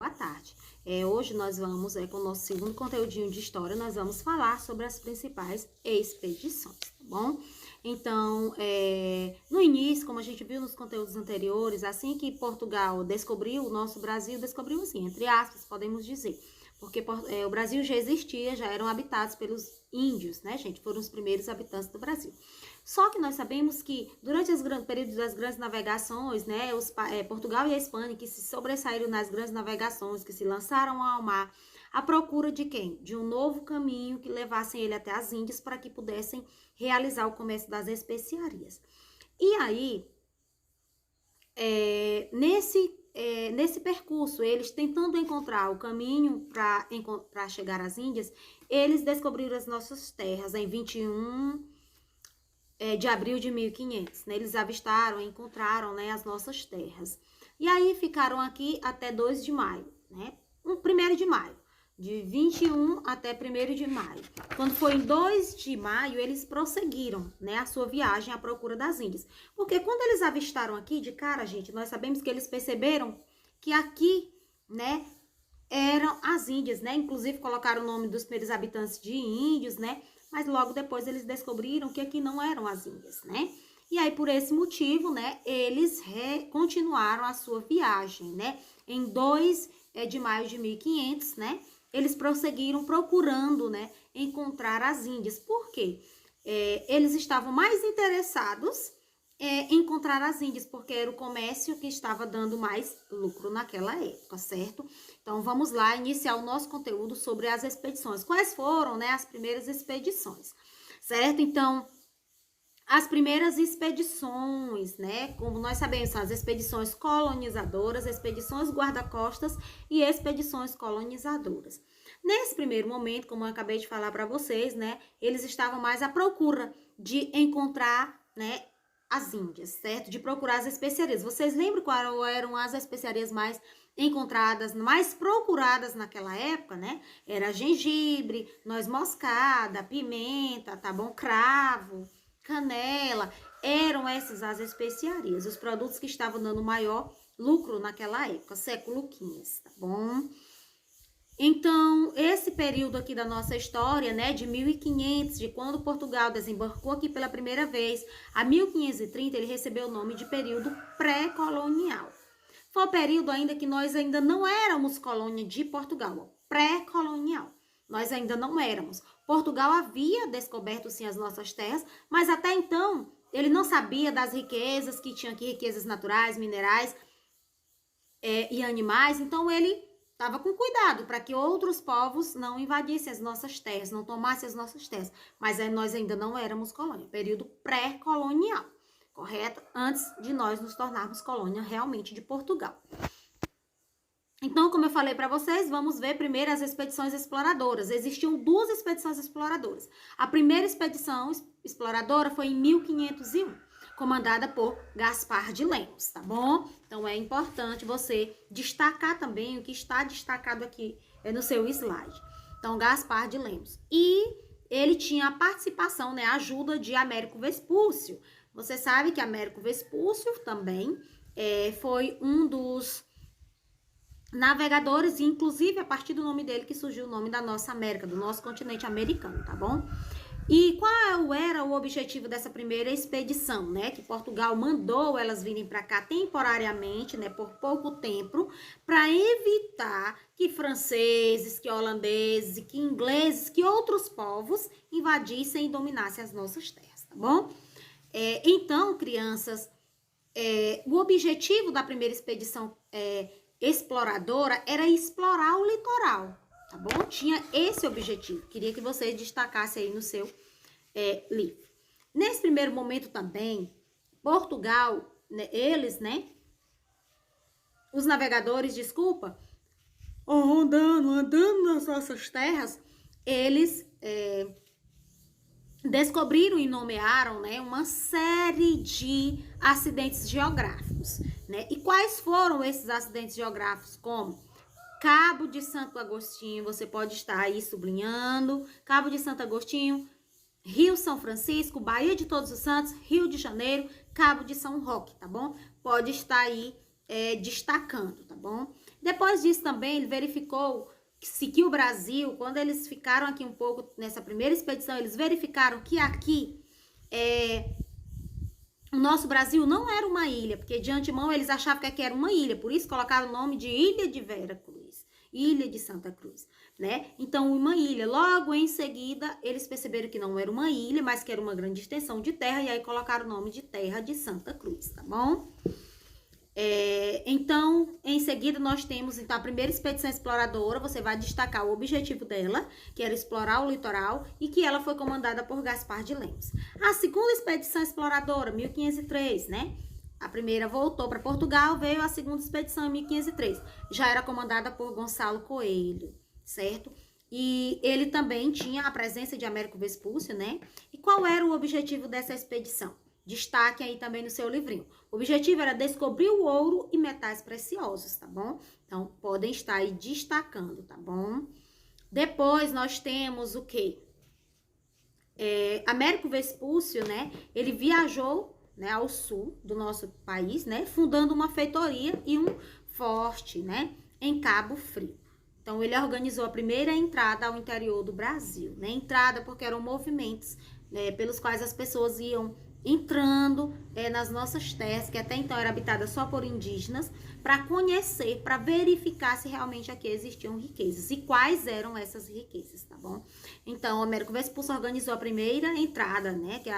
Boa tarde. Hoje nós vamos, com o nosso segundo conteúdinho de história, nós vamos falar sobre as principais expedições, tá bom? Então, no início, como a gente viu nos conteúdos anteriores, assim que Portugal descobriu o nosso Brasil, descobriu assim, entre aspas, podemos dizer, porque o Brasil já existia, já eram habitados pelos índios, né, gente? Foram os primeiros habitantes do Brasil. Só que nós sabemos que durante os períodos das grandes navegações, né, Portugal e a Espanha, que se sobressaíram nas grandes navegações, que se lançaram ao mar, à procura de quem? De um novo caminho que levassem ele até as Índias para que pudessem realizar o comércio das especiarias. E aí, nesse percurso, eles tentando encontrar o caminho para chegar às Índias, eles descobriram as nossas terras em 21 de abril de 1500, né? Eles avistaram, encontraram, né, as nossas terras. E aí ficaram aqui até 2 de maio, né? 1º de maio, de 21 até 1º de maio. Quando foi em 2 de maio, eles prosseguiram, né, a sua viagem à procura das Índias. Porque quando eles avistaram aqui, de cara, gente, nós sabemos que eles perceberam que aqui, né, eram as Índias, né? Inclusive colocaram o nome dos primeiros habitantes de índios, né? Mas logo depois eles descobriram que aqui não eram as Índias, né? E aí, por esse motivo, né, eles continuaram a sua viagem, né? Em 2 de maio de 1500, né? Eles prosseguiram procurando, né, encontrar as Índias. Por quê? Eles estavam mais interessados em encontrar as Índias, porque era o comércio que estava dando mais lucro naquela época, certo? Então, vamos lá iniciar o nosso conteúdo sobre as expedições. Quais foram, né, as primeiras expedições, certo? Então, as primeiras expedições, né, como nós sabemos, são as expedições colonizadoras, expedições guarda-costas e expedições colonizadoras. Nesse primeiro momento, como eu acabei de falar para vocês, né, eles estavam mais à procura de encontrar, né, as Índias, certo? De procurar as especiarias. Vocês lembram quais eram as especiarias mais encontradas, mais procuradas naquela época, né? Era gengibre, noz moscada, pimenta, tá bom? Cravo, canela. Eram essas as especiarias, os produtos que estavam dando maior lucro naquela época, século XV, tá bom? Então, esse período aqui da nossa história, né, de 1500, de quando Portugal desembarcou aqui pela primeira vez, a 1530, ele recebeu o nome de período pré-colonial. Foi o período ainda que nós ainda não éramos colônia de Portugal, pré-colonial. Nós ainda não éramos. Portugal havia descoberto, sim, as nossas terras, mas até então ele não sabia das riquezas que tinha aqui, riquezas naturais, minerais e animais, então ele estava com cuidado para que outros povos não invadissem as nossas terras, não tomassem as nossas terras. Mas nós ainda não éramos colônia, período pré-colonial, correto? Antes de nós nos tornarmos colônia realmente de Portugal. Então, como eu falei para vocês, vamos ver primeiro as expedições exploradoras. Existiam 2 expedições exploradoras. A primeira expedição exploradora foi em 1501. Comandada por Gaspar de Lemos, tá bom? Então, é importante você destacar também o que está destacado aqui no seu slide. Então, Gaspar de Lemos. E ele tinha a participação, né, a ajuda de Américo Vespúcio. Você sabe que Américo Vespúcio também foi um dos navegadores, e inclusive a partir do nome dele que surgiu o nome da nossa América, do nosso continente americano, tá bom? E qual era o objetivo dessa primeira expedição, né? Que Portugal mandou elas virem para cá temporariamente, né? Por pouco tempo, para evitar que franceses, que holandeses, que ingleses, que outros povos invadissem e dominassem as nossas terras, tá bom? Então, crianças, o objetivo da primeira expedição exploradora era explorar o litoral, tá bom? Tinha esse objetivo. Queria que você destacasse aí no seu livro. Nesse primeiro momento também, Portugal, né, os navegadores, andando nas nossas terras, eles descobriram e nomearam, né, uma série de acidentes geográficos, né? E quais foram esses acidentes geográficos? Como Cabo de Santo Agostinho, você pode estar aí sublinhando, Cabo de Santo Agostinho, Rio São Francisco, Baía de Todos os Santos, Rio de Janeiro, Cabo de São Roque, tá bom? Pode estar aí destacando, tá bom? Depois disso também, ele verificou que o Brasil, quando eles ficaram aqui um pouco nessa primeira expedição, eles verificaram que aqui o nosso Brasil não era uma ilha, porque de antemão eles achavam que aqui era uma ilha, por isso colocaram o nome de Ilha de Vera Cruz, Ilha de Santa Cruz, né? Então, uma ilha. Logo em seguida, eles perceberam que não era uma ilha, mas que era uma grande extensão de terra, e aí colocaram o nome de Terra de Santa Cruz, tá bom? Então, em seguida, nós temos então, a primeira expedição exploradora. Você vai destacar o objetivo dela, que era explorar o litoral, e que ela foi comandada por Gaspar de Lemos. A segunda expedição exploradora, 1503, né? A primeira voltou para Portugal, veio a segunda expedição em 1503. Já era comandada por Gonçalo Coelho, certo? E ele também tinha a presença de Américo Vespúcio, né? E qual era o objetivo dessa expedição? Destaque aí também no seu livrinho. O objetivo era descobrir o ouro e metais preciosos, tá bom? Então, podem estar aí destacando, tá bom? Depois, nós temos o quê? Américo Vespúcio, né? Ele viajou, né, ao sul do nosso país, né? Fundando uma feitoria e um forte, né? Em Cabo Frio. Então, ele organizou a primeira entrada ao interior do Brasil, né? Entrada porque eram movimentos, né, pelos quais as pessoas iam entrando nas nossas terras, que até então era habitada só por indígenas, para conhecer, para verificar se realmente aqui existiam riquezas e quais eram essas riquezas, tá bom? Então, o Américo Vespúcio organizou a primeira entrada, né, que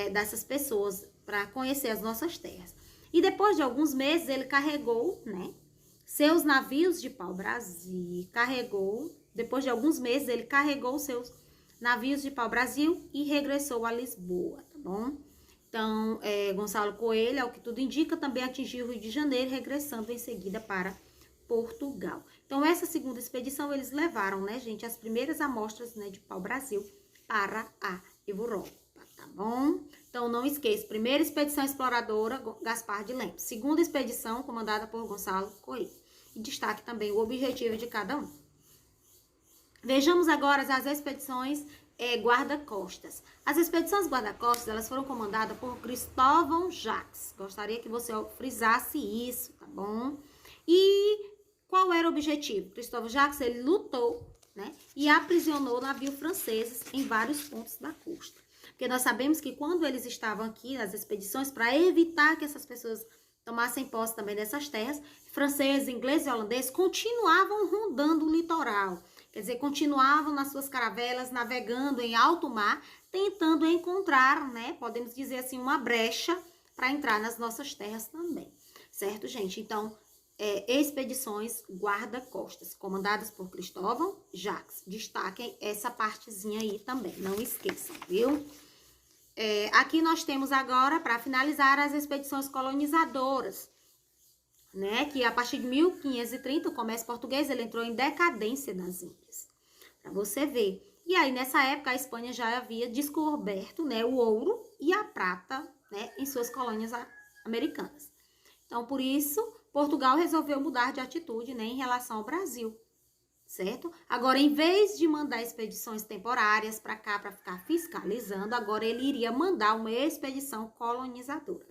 dessas pessoas para conhecer as nossas terras. E depois de alguns meses, ele carregou, né, seus navios de pau-brasil, depois de alguns meses, ele carregou seus navios de pau-brasil e regressou a Lisboa, tá bom? Então, Gonçalo Coelho, ao que tudo indica, também atingiu o Rio de Janeiro, regressando em seguida para Portugal. Então, essa segunda expedição, eles levaram, né, gente, as primeiras amostras, né, de pau-brasil para a Europa, tá bom? Então, não esqueça, primeira expedição exploradora, Gaspar de Lemos. Segunda expedição, comandada por Gonçalo Coelho. E destaque também o objetivo de cada um. Vejamos agora as expedições guarda-costas. As expedições guarda-costas, elas foram comandadas por Cristóvão Jacques. Gostaria que você frisasse isso, tá bom? E qual era o objetivo? Cristóvão Jacques, ele lutou, né, e aprisionou navios franceses em vários pontos da costa. Porque nós sabemos que quando eles estavam aqui nas expedições, para evitar que essas pessoas tomassem posse também dessas terras, franceses, ingleses e holandeses continuavam rondando o litoral. Quer dizer, continuavam nas suas caravelas, navegando em alto mar, tentando encontrar, né, podemos dizer assim, uma brecha para entrar nas nossas terras também. Certo, gente? Então, expedições guarda-costas, comandadas por Cristóvão Jacques. Destaquem essa partezinha aí também, não esqueçam, viu? Aqui nós temos agora, para finalizar, as expedições colonizadoras, né, que a partir de 1530 o comércio português ele entrou em decadência nas Índias, para você ver. E aí nessa época a Espanha já havia descoberto, né, o ouro e a prata, né, em suas colônias americanas. Então por isso Portugal resolveu mudar de atitude, né, em relação ao Brasil, certo? Agora, em vez de mandar expedições temporárias para cá para ficar fiscalizando, agora ele iria mandar uma expedição colonizadora.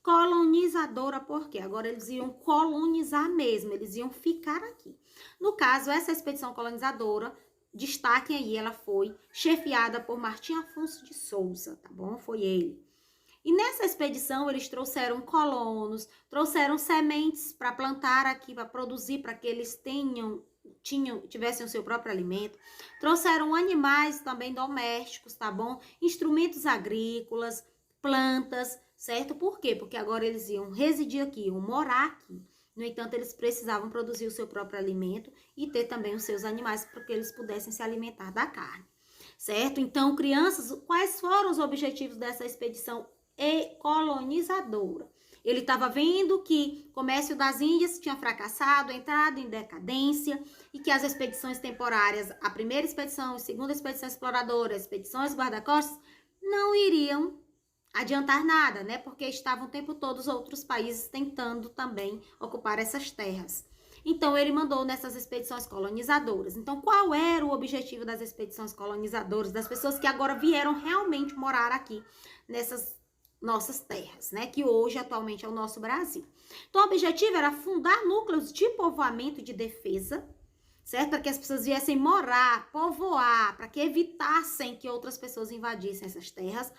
Colonizadora por quê? Agora eles iam colonizar mesmo, eles iam ficar aqui. No caso, essa expedição colonizadora, destaquem aí, ela foi chefiada por Martim Afonso de Souza, tá bom? Foi ele. E nessa expedição eles trouxeram colonos, trouxeram sementes para plantar aqui, para produzir, para que eles tivessem o seu próprio alimento. Trouxeram animais também domésticos, tá bom? Instrumentos agrícolas, plantas, certo? Por quê? Porque agora eles iam residir aqui, iam morar aqui. No entanto, eles precisavam produzir o seu próprio alimento e ter também os seus animais para que eles pudessem se alimentar da carne, certo? Então, crianças, quais foram os objetivos dessa expedição colonizadora? Ele estava vendo que o comércio das Índias tinha fracassado, entrado em decadência e que as expedições temporárias, a primeira expedição, a segunda expedição exploradora, as expedições guarda-costas, não iriam adiantar nada, né? Porque estavam o tempo todo os outros países tentando também ocupar essas terras. Então, ele mandou nessas expedições colonizadoras. Então, qual era o objetivo das expedições colonizadoras, das pessoas que agora vieram realmente morar aqui nessas nossas terras, né? Que hoje, atualmente, é o nosso Brasil. Então, o objetivo era fundar núcleos de povoamento e de defesa, certo? Para que as pessoas viessem morar, povoar, para que evitassem que outras pessoas invadissem essas terras,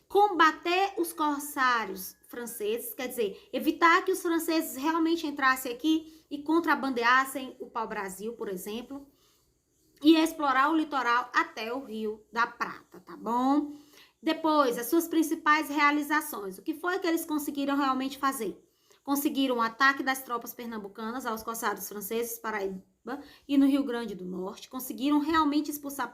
combater os corsários franceses, quer dizer, evitar que os franceses realmente entrassem aqui e contrabandeassem o pau-brasil, por exemplo, e explorar o litoral até o Rio da Prata, tá bom? Depois, as suas principais realizações. O que foi que eles conseguiram realmente fazer? Conseguiram o ataque das tropas pernambucanas aos corsários franceses, Paraíba e no Rio Grande do Norte. Conseguiram realmente expulsar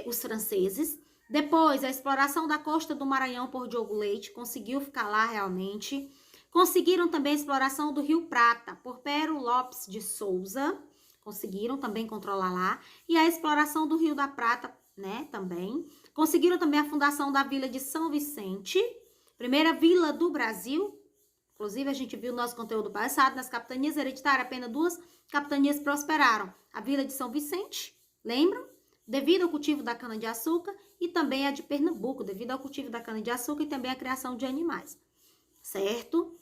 os franceses. Depois, a exploração da costa do Maranhão por Diogo Leite. Conseguiu ficar lá realmente. Conseguiram também a exploração do Rio Prata por Pero Lopes de Souza. Conseguiram também controlar lá. E a exploração do Rio da Prata, né, também. Conseguiram também a fundação da Vila de São Vicente, primeira vila do Brasil. Inclusive, a gente viu no nosso conteúdo passado, nas capitanias hereditárias, apenas 2 capitanias prosperaram. A Vila de São Vicente, lembram? Devido ao cultivo da cana-de-açúcar, e também a de Pernambuco, devido ao cultivo da cana-de-açúcar e também a criação de animais, certo?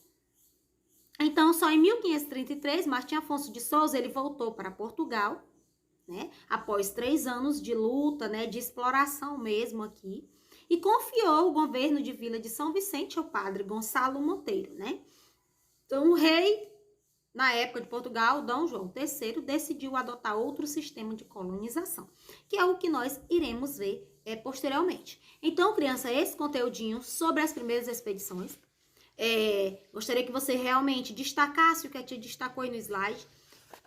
Então, só em 1533, Martim Afonso de Souza, ele voltou para Portugal, né? Após 3 anos de luta, né? De exploração mesmo aqui, e confiou o governo de Vila de São Vicente ao padre Gonçalo Monteiro, né? Então, o rei, na época de Portugal, Dom João III, decidiu adotar outro sistema de colonização, que é o que nós iremos ver posteriormente. Então, criança, esse conteúdinho sobre as primeiras expedições. Gostaria que você realmente destacasse o que a tia destacou aí no slide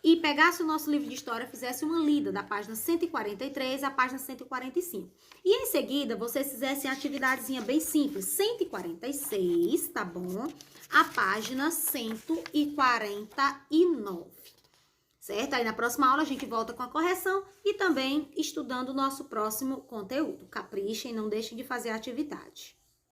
e pegasse o nosso livro de história, fizesse uma lida da página 143 à página 145. E em seguida, vocês fizessem a atividadezinha bem simples, 146, tá bom? A página 149. Certo? Aí na próxima aula a gente volta com a correção e também estudando o nosso próximo conteúdo. Caprichem, não deixem de fazer a atividade.